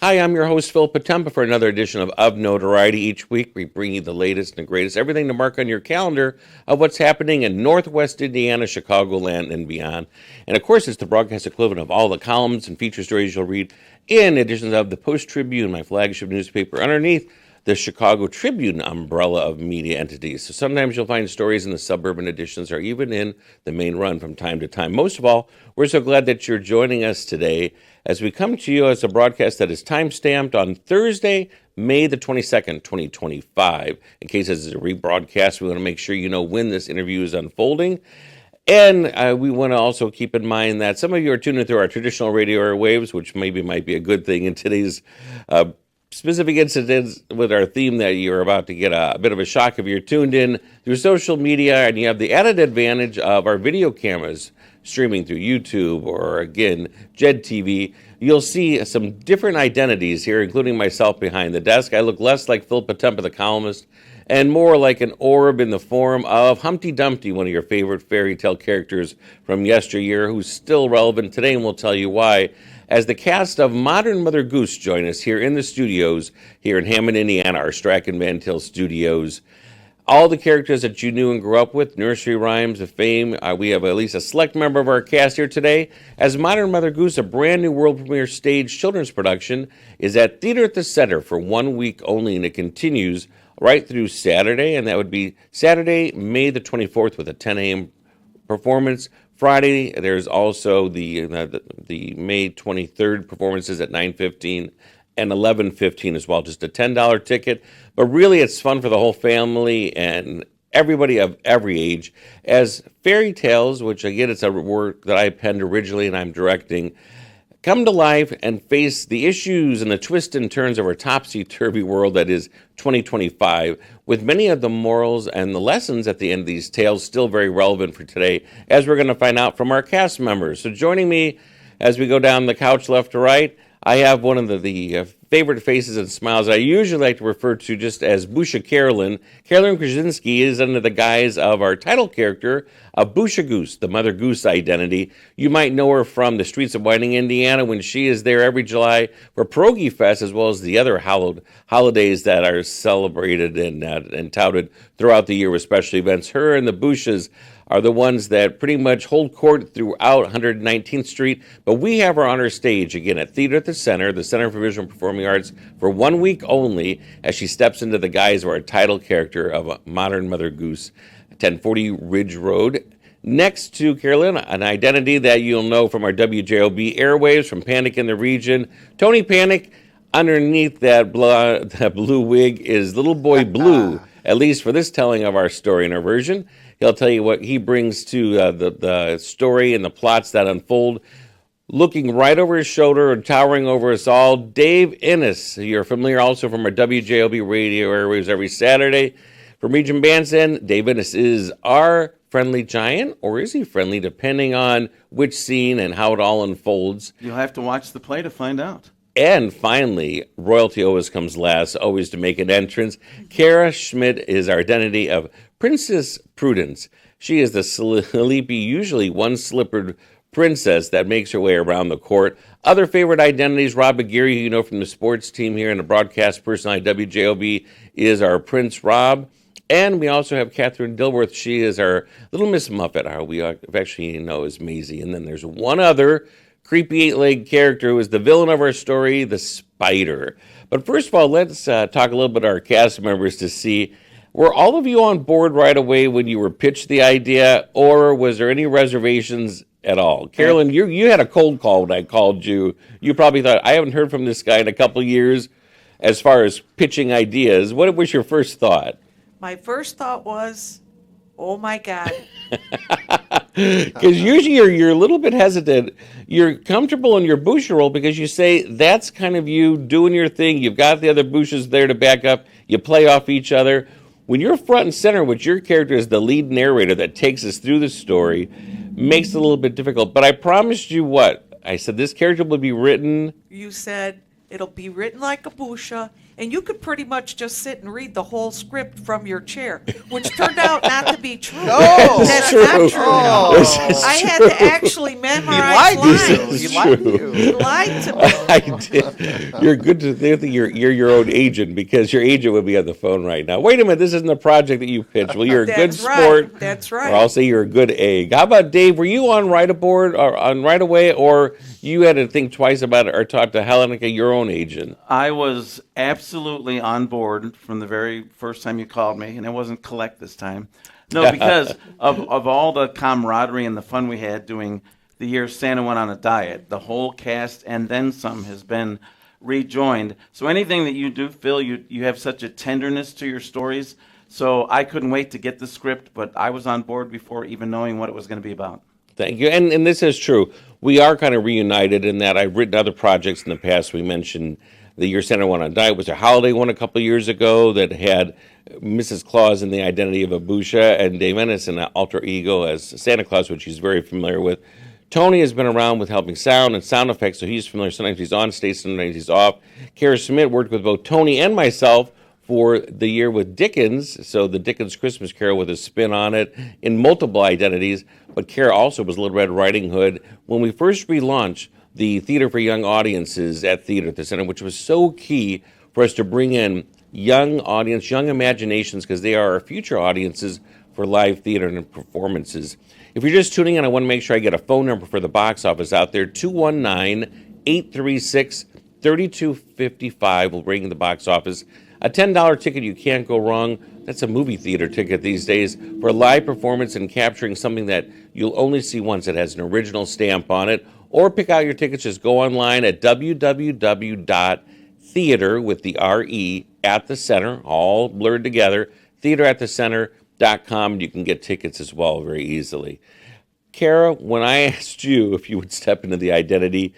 Hi, I'm your host, Phil Potempa, for another edition of Notoriety. Each week, we bring you the latest and greatest, everything to mark on your calendar of what's happening in Northwest Indiana, Chicagoland, and beyond. And of course, it's the broadcast equivalent of all the columns and feature stories you'll read in editions of the Post-Tribune, my flagship newspaper, underneath the Chicago Tribune umbrella of media entities. So sometimes you'll find stories in the suburban editions or even in the main run from time to time. Most of all, we're so glad that you're joining us today as we come to you as a broadcast that is time-stamped on Thursday, May the 22nd, 2025. In case this is a rebroadcast, we want to make sure you know when this interview is unfolding. And we want to also keep in mind that some of you are tuning through our traditional radio airwaves, which maybe might be a good thing in today's specific incidents with our theme, that you're about to get a bit of a shock if you're tuned in through social media and you have the added advantage of our video cameras streaming through YouTube or, again, Jed TV. You'll see some different identities here, including myself behind the desk. I look less like Phil Potempa, the columnist, and more like an orb in the form of Humpty Dumpty, one of your favorite fairy tale characters from yesteryear, who's still relevant today, and we'll tell you why, as the cast of Modern Mother Goose join us here in the studios here in Hammond, Indiana, our Strachan Van Til studios. All the characters that you knew and grew up with, nursery rhymes of fame. We have at least a select member of our cast here today, as Modern Mother Goose, a brand new world premiere stage children's production, is at Theater at the Center for 1 week only, and it continues right through Saturday, and that would be Saturday, May the 24th, with a 10 a.m. performance. Friday, there's also the May 23rd performances at 9:15 and 11:15 as well, just a $10 ticket. But really, it's fun for the whole family and everybody of every age, as fairy tales, which again, it's a work that I penned originally and I'm directing, come to life and face the issues and the twists and turns of our topsy-turvy world that is 2025, with many of the morals and the lessons at the end of these tales still very relevant for today, as we're going to find out from our cast members. So joining me as we go down the couch left to right, I have one of the favorite faces and smiles I usually like to refer to just as Busha Carolyn. Carolyn Krasinski is under the guise of our title character, Busha Goose, the Mother Goose identity. You might know her from the streets of Whiting, Indiana, when she is there every July for Pierogi Fest, as well as the other holidays that are celebrated and touted throughout the year with special events. Her and the Bushas are the ones that pretty much hold court throughout 119th Street. But we have her on our stage, again, at Theater at the Center for Visual and Performing Arts, for 1 week only, as she steps into the guise of our title character of Modern Mother Goose, 1040 Ridge Road. Next to Carolyn, an identity that you'll know from our WJOB airwaves, from Panic in the Region, Tony Panic. Underneath that blue wig is Little Boy Blue, at least for this telling of our story in our version. He'll tell you what he brings to the story and the plots that unfold. Looking right over his shoulder and towering over us all, Dave Innes. You're familiar also from our WJOB radio airwaves every Saturday. From Region Bandstand, Dave Innes is our friendly giant, or is he friendly, depending on which scene and how it all unfolds. You'll have to watch the play to find out. And finally, royalty always comes last, always to make an entrance. Kara Schmidt is our identity of Princess Prudence. She is the sleepy, usually one-slippered princess that makes her way around the court. Other favorite identities, Rob Aguirre, who you know from the sports team here and the broadcast personality WJOB, is our Prince Rob. And we also have Catherine Dilworth. She is our Little Miss Muffet, how we actually know as Maisie. And then there's one other creepy eight-legged character who is the villain of our story, the Spider. But first of all, let's talk a little bit to our cast members to see, were all of you on board right away when you were pitched the idea, or was there any reservations at all? Carolyn, you had a cold call when I called you. You probably thought, I haven't heard from this guy in a couple of years as far as pitching ideas. What was your first thought? My first thought was, oh my God. Because usually you're a little bit hesitant. You're comfortable in your Busha role because you say that's kind of you doing your thing. You've got the other Bushas there to back up. You play off each other. When you're front and center, which your character is the lead narrator that takes us through the story, makes it a little bit difficult. But I promised you what? I said this character will be written. You said it'll be written like a Busha. and you could pretty much just sit and read the whole script from your chair, which turned out not to be true. No, That's true. not true. Oh. This is I had true. to actually memorize lied to you. lines. He lied to you. He lied to me. I did. You're good to think that you're your own agent, because your agent would be on the phone right now. Wait a minute, this isn't a project that you pitched. Well, you're a good That's right. sport. That's Or right. I'll say you're a good egg. How about Dave? Were you on Right Aboard or on Right Away, or you had to think twice about it or talk to Helenica, your own agent? I was absolutely on board from the very first time you called me, and it wasn't collect this time. No, because of all the camaraderie and the fun we had doing the year Santa went on a diet. The whole cast and then some has been rejoined. So anything that you do, Phil, you have such a tenderness to your stories. So I couldn't wait to get the script, but I was on board before even knowing what it was going to be about. Thank you. And this is true. We are kind of reunited in that I've written other projects in the past. We mentioned the Year Santa Went on a Diet was a holiday one a couple of years ago that had Mrs. Claus in the identity of Abusha and Dave Ennis in an alter ego as Santa Claus, which he's very familiar with. Tony has been around with helping sound and sound effects, so he's familiar. Sometimes he's on stage, sometimes he's off. Kara Smith worked with both Tony and myself for the year with Dickens, so the Dickens Christmas Carol with a spin on it in multiple identities. But Kara also was Little Red Riding Hood when we first relaunched the Theater for Young Audiences at Theater at the Center, which was so key for us to bring in young audience, young imaginations, because they are our future audiences for live theater and performances. If you're just tuning in, I want to make sure I get a phone number for the box office out there, 219-836-3255 will ring the box office. A $10 ticket, you can't go wrong. That's a movie theater ticket these days for a live performance and capturing something that you'll only see once. It has an original stamp on it. Or pick out your tickets. Just go online at www.theater with the R-E at the center, all blurred together, theateratthecenter.com. You can get tickets as well very easily. Kara, when I asked you if you would step into the identity,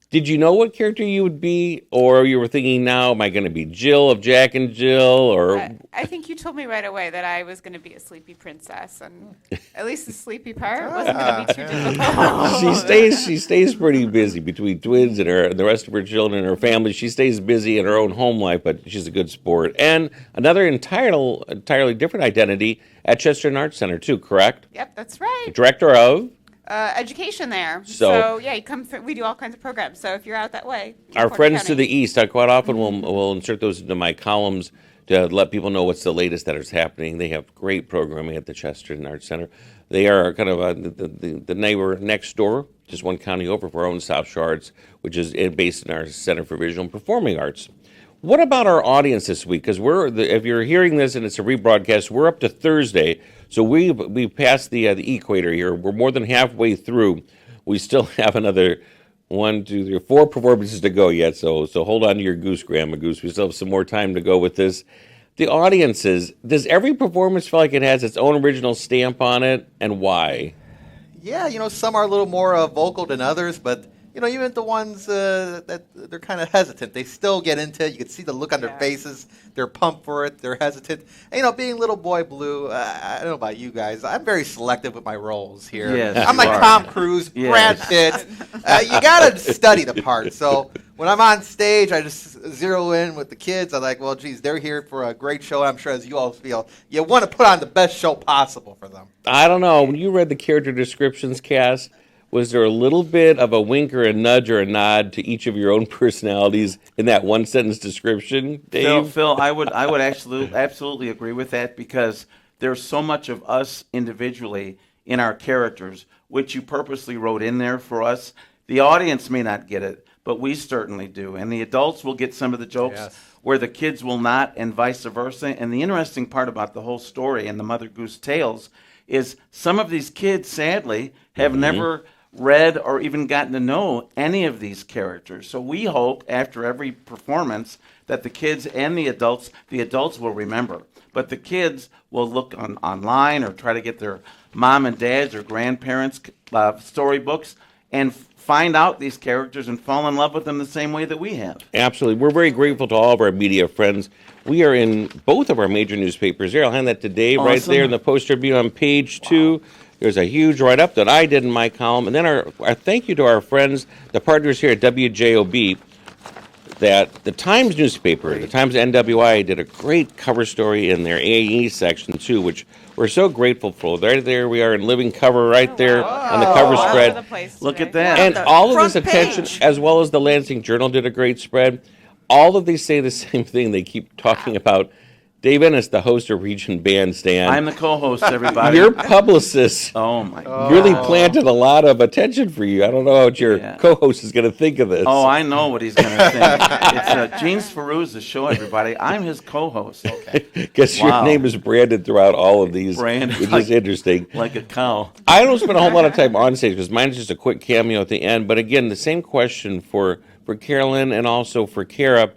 did you know what character you would be, or you were thinking, now, am I going to be Jill of Jack and Jill, or? I think you told me right away that I was going to be a sleepy princess, and at least the sleepy part wasn't going to be too difficult. She stays pretty busy between twins and the rest of her children and her family. She stays busy in her own home life, but she's a good sport. And another entirely different identity at Chester Arts Center too, correct? Yep, that's right. Director of Education there. So yeah, you come through, we do all kinds of programs. So if you're out that way, our Porter friends County. to the east. I quite often will insert those into my columns to let people know what's the latest that is happening. They have great programming at the Chester Arts Center. They are kind of the neighbor next door, just one county over, for our own South Shore Arts, which is based in our Center for Visual and Performing Arts. What about our audience this week? Because if you're hearing this and it's a rebroadcast, we're up to Thursday, so we passed the equator here. We're more than halfway through. We still have another 4 performances to go yet. So hold on to your goose, Grandma Goose. We still have some more time to go with this. The audiences, does every performance feel like it has its own original stamp on it, and why? Yeah, some are a little more vocal than others, but even the ones that they're kind of hesitant, they still get into it. You can see the look on their faces. They're pumped for it. They're hesitant. And, being Little Boy Blue, I don't know about you guys. I'm very selective with my roles here. Yes, I'm like you are. Tom Cruise, Brad Pitt. You got to study the part. So when I'm on stage, I just zero in with the kids. I'm like, well, geez, they're here for a great show. I'm sure, as you all feel, you want to put on the best show possible for them. I don't know. When you read the character descriptions, Cass, was there a little bit of a wink or a nudge or a nod to each of your own personalities in that one sentence description, Dave? Phil, I would absolutely agree with that, because there's so much of us individually in our characters, which you purposely wrote in there for us. The audience may not get it, but we certainly do. And the adults will get some of the jokes where the kids will not, and vice versa. And the interesting part about the whole story and the Mother Goose tales is some of these kids, sadly, have never read or even gotten to know any of these characters. So we hope after every performance that the kids and the adults will remember. But the kids will look online or try to get their mom and dad's or grandparents' storybooks and find out these characters and fall in love with them the same way that we have. Absolutely. We're very grateful to all of our media friends. We are in both of our major newspapers here. I'll hand that to Dave right there in the Post Review on page 2. There's a huge write-up that I did in my column. And then our thank you to our friends, the partners here at WJOB. that the Times newspaper, the Times NWI, did a great cover story in their AE section, too, which we're so grateful for. Right there we are in living cover right there on the cover All spread. over the place Look today. at that. And the all of this front attention, page. as well as the Lansing Journal did a great spread, all of these say the same thing. They keep talking about Dave Ennis, the host of Region Bandstand. I'm the co-host, everybody. Your publicist Oh my God. really planted a lot of attention for you. I don't know what your Yeah. co-host is going to think of this. Oh, I know what he's going to think. It's Gene Sferuzza's show, everybody. I'm his co-host. Okay. Because Wow. your name is branded throughout all of these, Branded which like- is interesting. Like a cow. I don't spend a whole lot of time on stage because mine's just a quick cameo at the end. But again, the same question for Carolyn and also for Kara.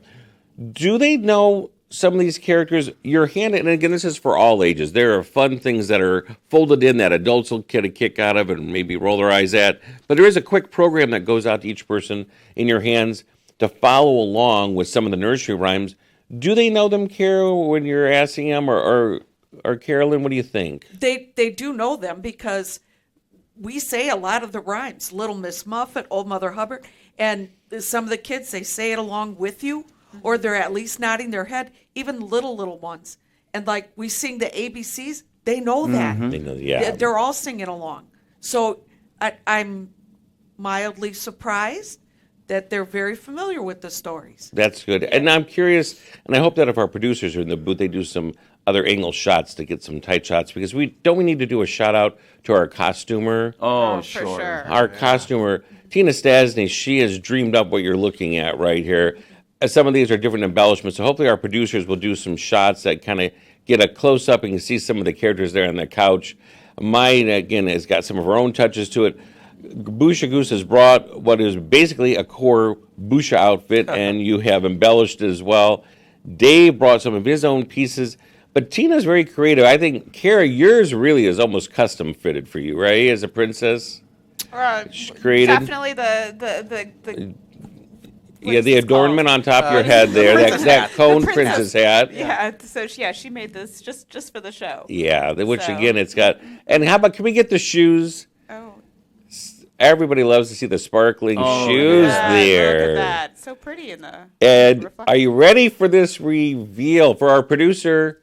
Do they know some of these characters? Your hand, and again, this is for all ages. There are fun things that are folded in that adults will get a kick out of and maybe roll their eyes at. But there is a quick program that goes out to each person in your hands to follow along with some of the nursery rhymes. Do they know them, Kara, when you're asking them, or Carolyn? What do you think? They do know them because we say a lot of the rhymes. Little Miss Muffet, Old Mother Hubbard, and some of the kids, they say it along with you, or they're at least nodding their head, even little ones. And like we sing the ABCs, they know that. They know, yeah. They're all singing along. So I'm mildly surprised that they're very familiar with the stories. That's good. And I'm curious, and I hope that if our producers are in the booth, they do some other angle shots to get some tight shots, because we need to do a shout out to our costumer. Oh, For sure. Our costumer, Tina Stasny, she has dreamed up what you're looking at right here. Some of these are different embellishments, so hopefully our producers will do some shots that kind of get a close-up and you can see some of the characters there on the couch. Mine, again, has got some of her own touches to it. Mother Goose has brought what is basically a core Busha outfit, and you have embellished it as well. Dave brought some of his own pieces, but Tina's very creative. I think, Kara, yours really is almost custom fitted for you, right, as a princess? Created. Definitely the Yeah, the it's adornment called? on top of your head there, princess that hat. cone The princess hat. Yeah, so she made this just for the show. Yeah, which So- again, it's got. And how about, can we get the shoes? Oh, Everybody loves to see the sparkling Oh, shoes yeah. there. Look at that. So pretty in the And reflection. are you ready for this reveal? For our producer,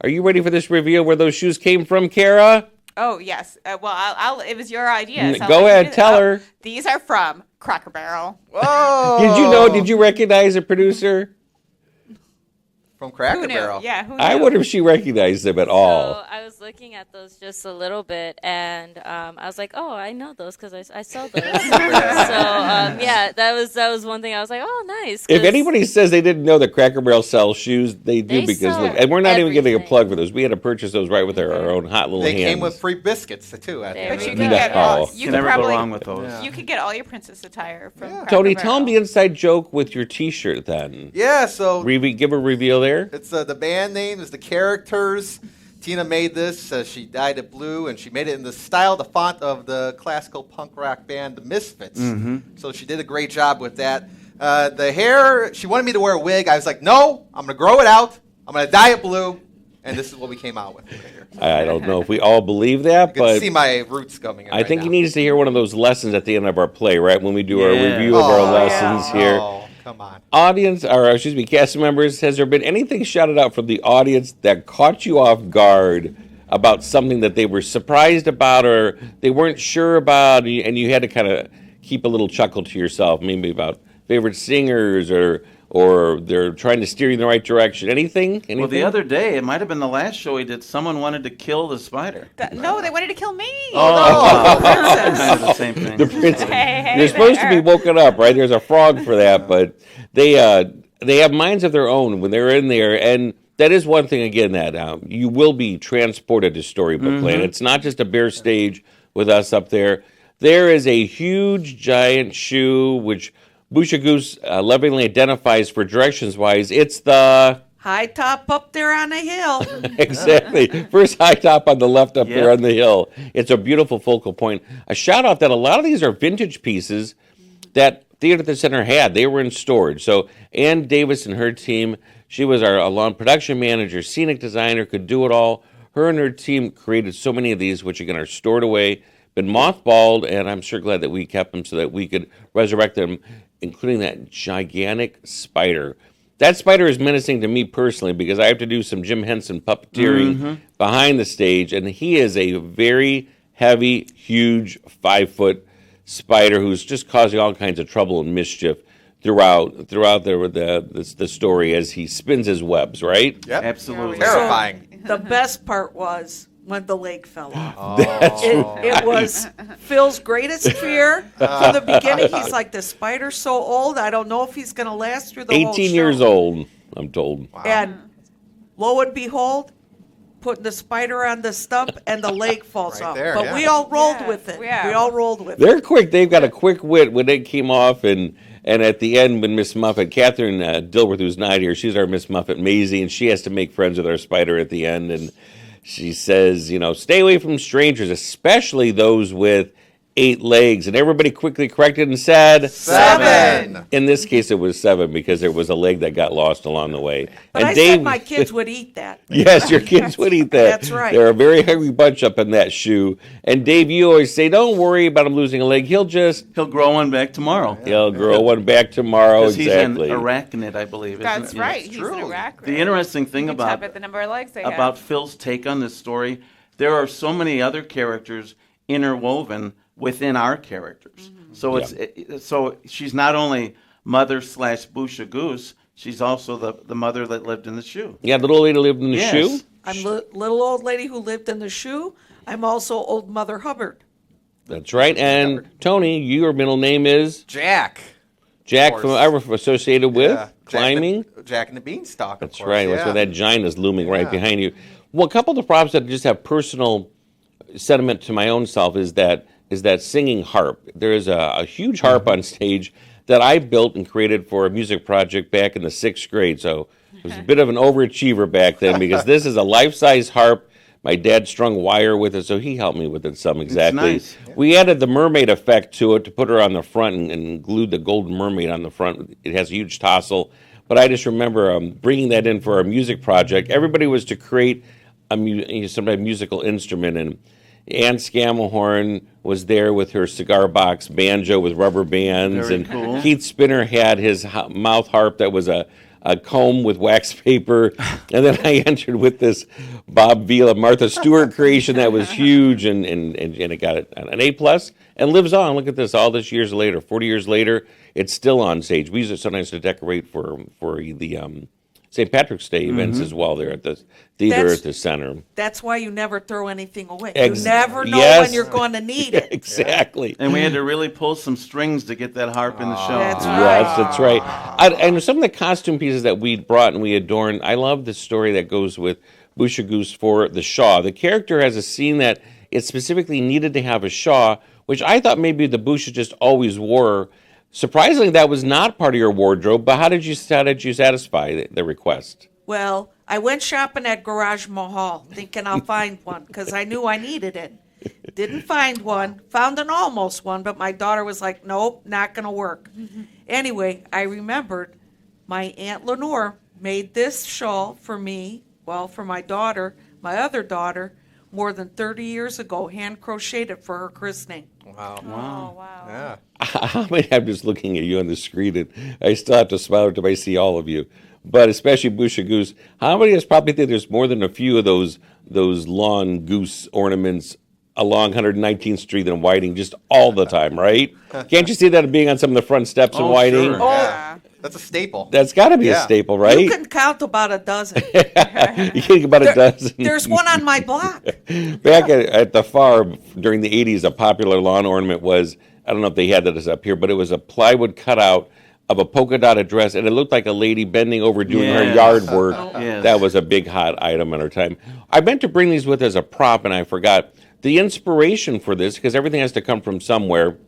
are you ready for this reveal where those shoes came from, Kara? Oh yes. Well, I'll. It was your idea. So Go I'll let you ahead, do it. tell Oh, her. These are from Cracker Barrel. Whoa! Did you know? Did you recognize a producer? From Cracker Who knew? Barrel? Yeah, who knew? I wonder if she recognized them at all. So I was looking at those just a little bit, and I was like, "Oh, I know those because I saw those." Yeah, that was one thing I was like, "Oh, nice." If 'cause- anybody says they didn't know that Cracker Barrel sells shoes, they do, They because sell look, and we're not even getting a everything. plug for those. We had to purchase those right with our own hot little They hands. came with free biscuits too. I There think. But you we can go. get No. all. You You You can never probably go wrong with those. Yeah. you could get all your princess attire from. Yeah. Cracker Tony, Barrel. tell them the inside joke with your T-shirt then. Yeah, so Give a reveal there. it's the band name is the characters. Tina made this. She dyed it blue, and she made it in the style, the font of the classical punk rock band, the Misfits. So she did a great job with that. The hair, she wanted me to wear a wig. I was like, no, I'm going to grow it out. I'm going to dye it blue. And this is what we came out with right here. I don't know if we all believe that, You can but see my roots coming in I right think now. he needs to hear one of those lessons at the end of our play, right? When we do our Yeah. review of our Oh, lessons yeah. here. Oh, come on. Audience, or excuse me, cast members, has there been anything shouted out from the audience that caught you off guard about something that they were surprised about or they weren't sure about, and you had to kind of keep a little chuckle to yourself, maybe about favorite singers or they're trying to steer you in the right direction? Anything? Well, the other day, it might have been the last show he did, someone wanted to kill the spider. No, they wanted to kill me. Oh, the same thing. The prince. Hey, You're supposed to be there. woken up, right? There's a frog for that, but they have minds of their own when they're in there, and that is one thing again that you will be transported to Storybook Land. It's not just a bare stage with us up there. There is a huge, giant shoe which Mother Goose lovingly identifies for directions-wise. It's the High top up there on the hill. exactly. First high top on the left up there Yep. on the hill. It's a beautiful focal point. A shout out that a lot of these are vintage pieces that Theater at the Center had. They were in storage. So Ann Davis and her team, she was our lawn production manager, scenic designer, could do it all. Her and her team created so many of these, which again are stored away been mothballed, and I'm sure glad that we kept them so that we could resurrect them, including that gigantic spider. That spider is menacing to me personally because I have to do some Jim Henson puppeteering behind the stage, and he is a very heavy, huge 5-foot spider who's just causing all kinds of trouble and mischief throughout the story as he spins his webs, right? Yep. Absolutely. Terrifying. The best part was when the leg fell off. That's It was Phil's greatest fear from the beginning. He's like, the spider's so old, I don't know if he's going to last through the whole show. 18 years old, I'm told. And lo and behold, putting the spider on the stump and the leg falls Right off. there, But yeah. we all rolled Yeah, with it. yeah. We all rolled with it. They're quick. They've got a quick wit when it came off, and at the end, when Miss Muffet, Catherine Dilworth, who's not here, she's our Miss Muffet, Maisie, and she has to make friends with our spider at the end, and she says, stay away from strangers, especially those with 8 legs. And everybody quickly corrected and said 7. In this case, it was 7 because there was a leg that got lost along the way. But and I said my kids would eat that. Yes, your kids would eat that. That's right. They're a very hungry bunch up in that shoe. And Dave, you always say, don't worry about him losing a leg. He'll grow one back tomorrow. He'll grow one back tomorrow. Because Exactly. he's an arachnid, I believe. That's isn't it? right. Yes. He's an arachnid. The interesting thing You can about tap at the number of legs they have. about Phil's take on this story, there are so many other characters interwoven within our characters. So so she's not only Mother/Busha Goose, she's also the mother that lived in the shoe. Yeah, the little lady lived in the Yes. shoe. I'm little old lady who lived in the shoe. I'm also old Mother Hubbard. That's right. And Tony, your middle name is Jack. Jack, Of from course. ever associated with Yeah. climbing. Jack and the Beanstalk. That's of course. right. Yeah. That's why that giant is looming right Yeah. behind you. Well, a couple of the props that just have personal sentiment to my own self is that singing harp. There is a huge harp on stage that I built and created for a music project back in the 6th grade. So I was a bit of an overachiever back then because this is a life-size harp. My dad strung wire with it, so he helped me with it some exactly. nice. We added the mermaid effect to it to put her on the front and glued the golden mermaid on the front. It has a huge tassel. But I just remember bringing that in for our music project. Everybody was to create some type of musical instrument, and Ann Scamelhorn was there with her cigar box banjo with rubber bands, Very and cool. Keith Spinner had his mouth harp that was a comb with wax paper, and then I entered with this Bob Vila, Martha Stewart creation that was huge, and it got an A+, and lives on. Look at this, all this years later, 40 years later, it's still on stage. We use it sometimes to decorate for the St. Patrick's Day events as well there at the theater That's- at the center. That's why you never throw anything away. Ex- You never know yes. when you're going to need it. Exactly. And we had to really pull some strings to get that harp in the show. That's Yes, that's right. And some of the costume pieces that we brought and we adorned, I love the story that goes with Busha Goose for the Shaw. The character has a scene that it specifically needed to have a Shaw, which I thought maybe the Busha just always wore. Surprisingly, that was not part of your wardrobe, but how did you satisfy the request? Well, I went shopping at Garage Mahal thinking I'll find one because I knew I needed it. Didn't find one. Found an almost one, but my daughter was like, nope, not going to work. Anyway, I remembered my Aunt Lenore made this shawl for me, well, for my daughter, my other daughter, more than 30 years ago, hand crocheted it for her christening. Wow. Oh, wow. Yeah. I'm just looking at you on the screen, and I still have to smile until I see all of you. But especially Busha Goose, how many of us probably think there's more than a few of those lawn goose ornaments along 119th Street and Whiting just all the time, right? Can't you see that being on some of the front steps in Oh, Whiting? sure. Yeah. That's a staple. That's got to be a Yeah. staple, right? You can count about a dozen. You think about a dozen. There's one on my block. Back at the farm during the 80s, a popular lawn ornament was, I don't know if they had this up here, but it was a plywood cutout of a polka dotted dress, and it looked like a lady bending over doing her Yes. yard work. Yes. That was a big hot item at our time. I meant to bring these with as a prop, and I forgot. The inspiration for this, because everything has to come from somewhere,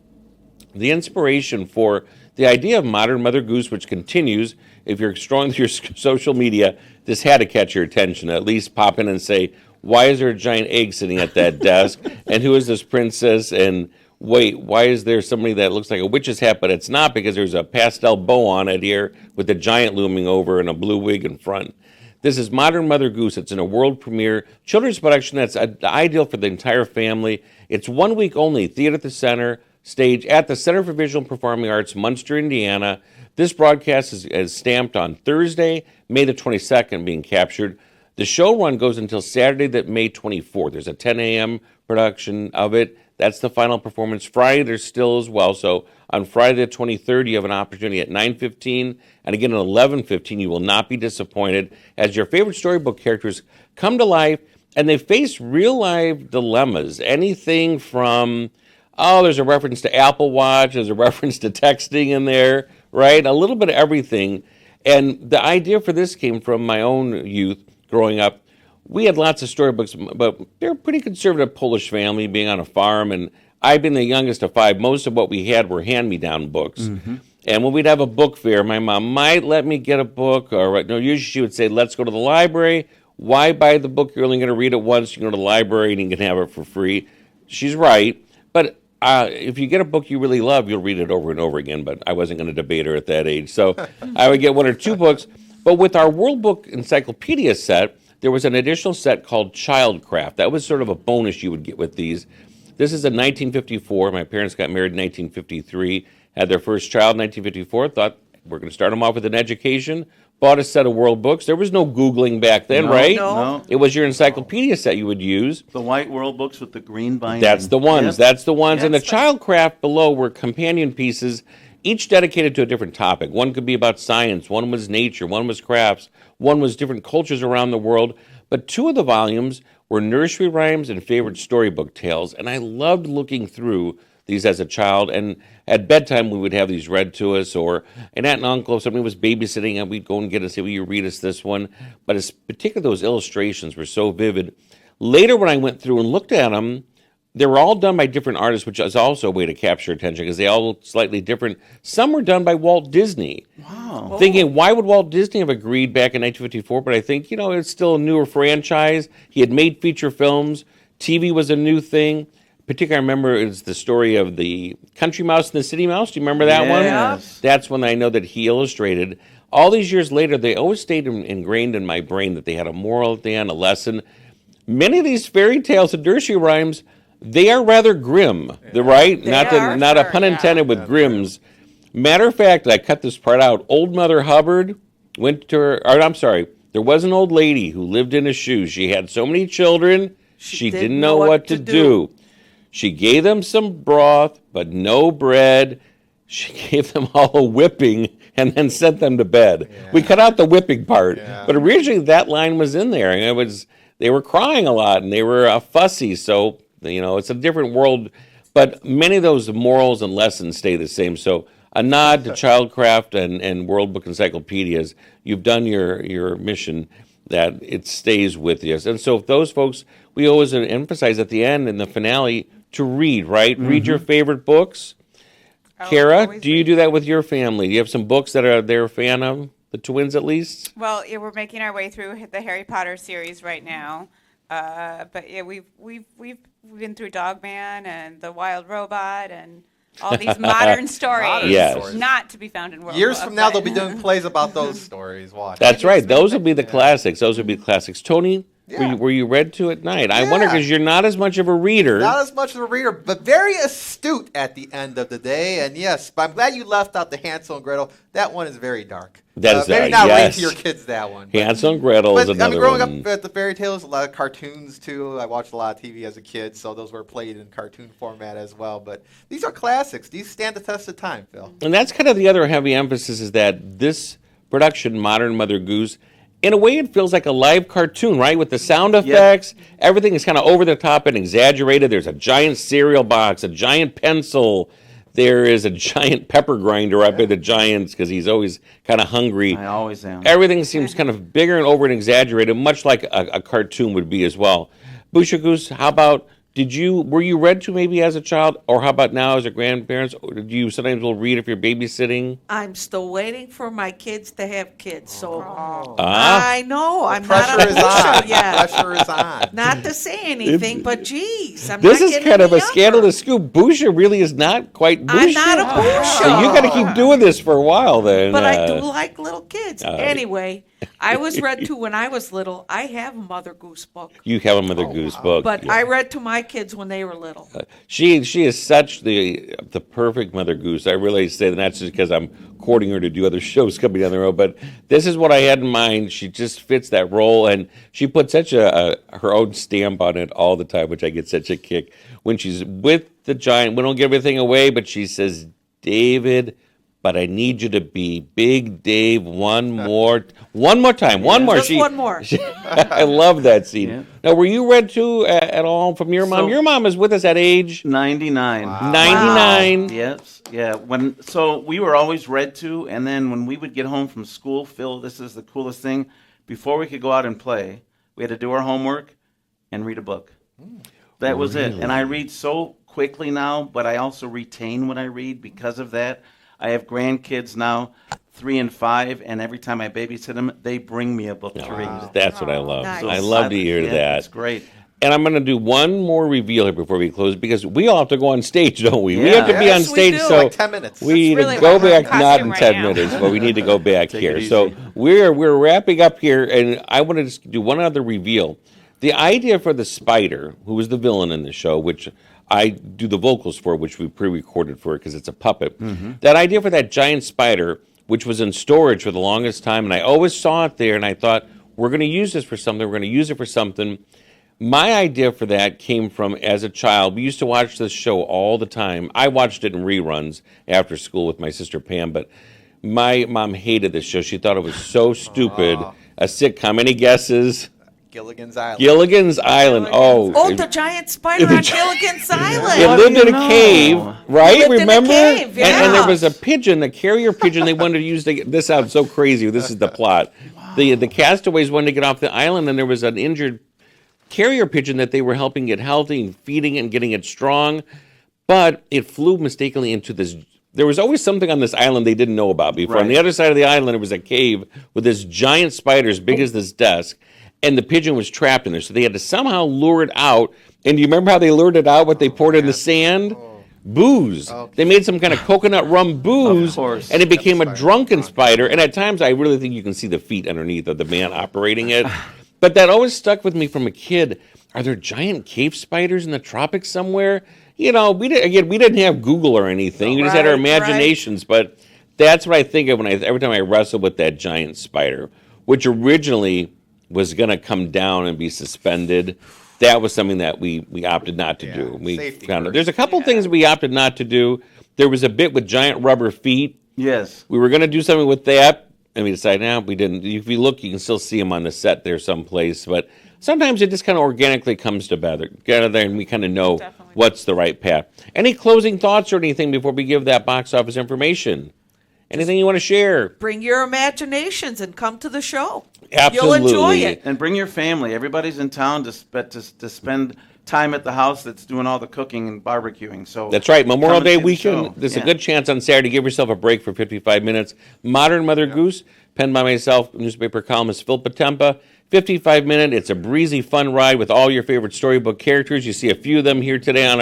the inspiration for the idea of modern Mother Goose, which continues, if you're scrolling through your social media, this had to catch your attention. At least pop in and say, why is there a giant egg sitting at that desk? And who is this princess? And wait, why is there somebody that looks like a witch's hat, but it's not because there's a pastel bow on it here with a giant looming over and a blue wig in front. This is Modern Mother Goose. It's in a world premiere children's production that's ideal for the entire family. It's 1 week only. Theater at the Center stage at the Center for Visual and Performing Arts, Munster, Indiana. This broadcast is stamped on Thursday, May the 22nd, being captured. The show run goes until Saturday, May 24th. There's a 10 a.m. production of it. That's the final performance. Friday, there's still as well. So on Friday the 23rd, you have an opportunity at 9:15 and again at 11:15. You will not be disappointed as your favorite storybook characters come to life and they face real life dilemmas. Anything from, there's a reference to Apple Watch, there's a reference to texting in there, right? A little bit of everything. And the idea for this came from my own youth growing up. We had lots of storybooks, but they're a pretty conservative Polish family, being on a farm, and I've been the youngest of 5. Most of what we had were hand-me-down books. Mm-hmm. And when we'd have a book fair, my mom might let me get a book, or no, usually she would say, let's go to the library. Why buy the book? You're only going to read it once. You can go to the library and you can have it for free. She's right. But if you get a book you really love, you'll read it over and over again, but I wasn't going to debate her at that age. So I would get 1 or 2 books. But with our World Book Encyclopedia set, there was an additional set called Childcraft. That was sort of a bonus you would get with these. This is in 1954. My parents got married in 1953, had their first child in 1954, thought we're going to start them off with an education, bought a set of world books. There was no Googling back then, right? No. It was your encyclopedia set you would use. The white world books with the green binding. That's the ones. Yep. That's the ones. And the That's Childcraft below were companion pieces, each dedicated to a different topic. One could be about science, one was nature, one was crafts, one was different cultures around the world. But 2 of the volumes were nursery rhymes and favorite storybook tales. And I loved looking through these as a child. And at bedtime, we would have these read to us. Or an aunt and uncle, if somebody was babysitting, and we'd go and get and say, will you read us this one? But it's particularly those illustrations were so vivid. Later, when I went through and looked at them, they were all done by different artists, which is also a way to capture attention because they all look slightly different. Some were done by Walt Disney. Wow. Thinking, why would Walt Disney have agreed back in 1954? But I think, it's still a newer franchise. He had made feature films. TV was a new thing. Particularly, I remember it's the story of the Country Mouse and the City Mouse. Do you remember that one? Yes. That's when I know that he illustrated. All these years later, they always stayed ingrained in my brain that they had a moral at the end, a lesson. Many of these fairy tales and nursery rhymes, they are rather grim, right? They Not are, not a sure, pun yeah. intended with grims. Matter of fact, I cut this part out. Old Mother Hubbard went to her, or I'm sorry, there was an old lady who lived in a shoe. She had so many children, she didn't know what to do. She gave them some broth, but no bread. She gave them all a whipping and then sent them to bed. Yeah. We cut out the whipping part, but originally that line was in there, and they were crying a lot and they were fussy. So it's a different world, but many of those morals and lessons stay the same. So a nod to Childcraft and World Book Encyclopedias. You've done your mission that it stays with you. And so those folks, we always emphasize at the end in the finale to read, right? Mm-hmm. Read your favorite books. Kara, do you do that with your family? Do you have some books that they're a fan of? The twins, at least? Well, yeah, we're making our way through the Harry Potter series right now. But yeah, we've been through Dogman and The Wild Robot and all these modern stories, Yes. not to be found in World Years Book, from now, but- they'll be doing plays about those stories. Watch. That's right. Those would be the classics. Those would be the classics. Tony, Yeah. were you read to at night? I Yeah. wonder because you're not as much of a reader. Not as much of a reader, but very astute at the end of the day. And yes, but I'm glad you left out the Hansel and Gretel. That one is very dark. That is maybe dark, not read yes. to your kids that one. But, Hansel and Gretel is but another growing one. up at the fairy tales, a lot of cartoons too. I watched a lot of TV as a kid, so those were played in cartoon format as well. But these are classics. These stand the test of time, Phil. And that's kind of the other heavy emphasis is that this production, Modern Mother Goose, in a way it feels like a live cartoon, right? With the sound effects, everything is kind of over the top and exaggerated. There's a giant cereal box, a giant pencil. There is a giant pepper grinder up at the Giants because he's always kind of hungry. I always am. Everything seems kind of bigger and over and exaggerated, much like a cartoon would be as well. Busha Goose, how about, were you read to maybe as a child, or how about now as a grandparents? Or do you sometimes will read if you're babysitting? I'm still waiting for my kids to have kids, so Ah. I know I'm Pressure not is on on. yet. Pressure is on. Not to say anything, but gee, babies. I'm This not is getting kind of any a scandalous younger. scoop. Busha really is not quite Busha. I'm not a Busha. So you got to keep doing this for a while then. But I do like little kids. Anyway, I was read to when I was little. I have a Mother Goose book. You have a Mother Goose book. But yeah. I read to my kids when they were little. She is such the perfect Mother Goose. I really say that not just because I'm courting her to do other shows coming down the road, but this is what I had in mind. She just fits that role, and she put such her own stamp on it all the time, which I get such a kick when she's with the giant. We don't give everything away, but she says, "David, but I need you to be Big Dave one more time, one more." Just one more. I love that scene. Yeah. Now, were you read to at all from your mom? So- Your mom is with us at age 99. 99. Yes, yeah. So we were always read to, and then when we would get home from school, Phil, this is the coolest thing. Before we could go out and play, we had to do our homework and read a book. That was it. And I read so quickly now, but I also retain what I read because of that. I have grandkids now, 3 and 5, and every time I babysit them, they bring me a book to read. That's what I love. Nice. I love to hear Yeah, that. It's great. And I'm going to do one more reveal here before we close because we all have to go on stage, don't we? We Yeah. have to be Yes, on we stage, do. so Like 10 minutes. we need really to go what we're back, in not in costume 10 right now. minutes, but we need to go back Take here. it So easy. we're wrapping up here, and I want to just do one other reveal. The idea for the spider, who was the villain in the show, which I do the vocals for, which we pre-recorded for because it's a puppet. That idea for that giant spider, which was in storage for the longest time, and I always saw it there, and I thought, we're going to use this for something, we're going to use it for something. My idea for that came from, as a child, we used to watch this show all the time. I watched it in reruns after school with my sister Pam, but my mom hated this show. She thought it was so stupid. A sitcom. Any guesses? Gilligan's Island. Gilligan's Island. Oh, the giant spider on Gilligan's It Island. lived do in you a know? cave, right? Lived in a Remember? cave, And there yeah. was a pigeon, a carrier pigeon they wanted to use to get, this sounds so crazy. This is the plot. The castaways wanted to get off the island, and there was an injured carrier pigeon that they were helping get healthy and feeding it and getting it strong, but it flew mistakenly into this. There was always something on this island they didn't know about before. On the Right. other side of the island, there was a cave with this giant spider as big as this desk, and the pigeon was trapped in there. So they had to somehow lure it out. And do you remember how they lured it out? What they poured in the sand? Booze. They made some kind of coconut rum booze, Of course. and it became a drunken spider. And at times, I really think you can see the feet underneath of the man operating it. But that always stuck with me from a kid. Are there giant cave spiders in the tropics somewhere? You know, we didn't have Google or anything. We just had our Right, right. imaginations. But that's what I think of when every time I wrestle with that giant spider, which originally was going to come down and be suspended. That was something that we opted not to do. We safety found first. there's a couple things we opted not to do. There was a bit with giant rubber feet. Yes. We were going to do something with that, and we decided, no, we didn't. If you look, you can still see them on the set there someplace. But sometimes it just kind of organically comes together, and we kind of know Definitely. what's the right path. Any closing thoughts or anything before we give that box office information? Anything you want to share? Bring your imaginations and come to the show. Absolutely. You'll enjoy it. And bring your family. Everybody's in town to spend time at the house that's doing all the cooking and barbecuing. So That's right. Memorial come and Day see the weekend. show. There's a Yeah. good chance on Saturday. Give yourself a break for 55 minutes. Modern Mother Goose, penned by myself, newspaper columnist Phil Potempa. 55-minute. It's a breezy, fun ride with all your favorite storybook characters. You see a few of them here today on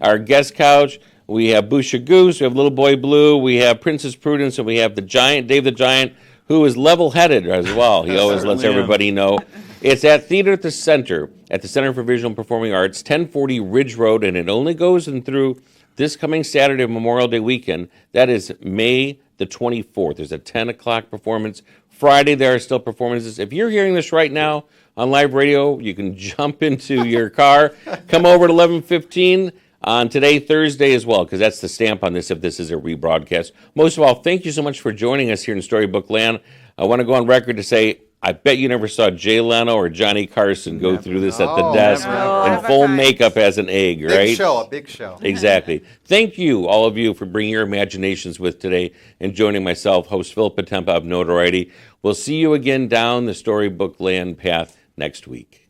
our guest couch. We have Busha Goose. We have Little Boy Blue. We have Princess Prudence, and we have the Giant, Dave the Giant, who is level-headed as well. He always lets Certainly am. everybody know. It's at Theater at the Center for Visual and Performing Arts, 1040 Ridge Road, and it only goes in through this coming Saturday, Memorial Day weekend. That is May the 24th. There's a 10 o'clock performance. Friday, there are still performances. If you're hearing this right now on live radio, you can jump into your car, come over at 11:15 on today, Thursday as well, because that's the stamp on this if this is a rebroadcast. Most of all, thank you so much for joining us here in Storybook Land. I want to go on record to say, I bet you never saw Jay Leno or Johnny Carson go through this at the No, desk never. in full makeup as an egg, right? Big show, a big show. Exactly. Thank you, all of you, for bringing your imaginations with today and joining myself, host Phil Potempa of Notoriety. We'll see you again down the Storybook Land path next week.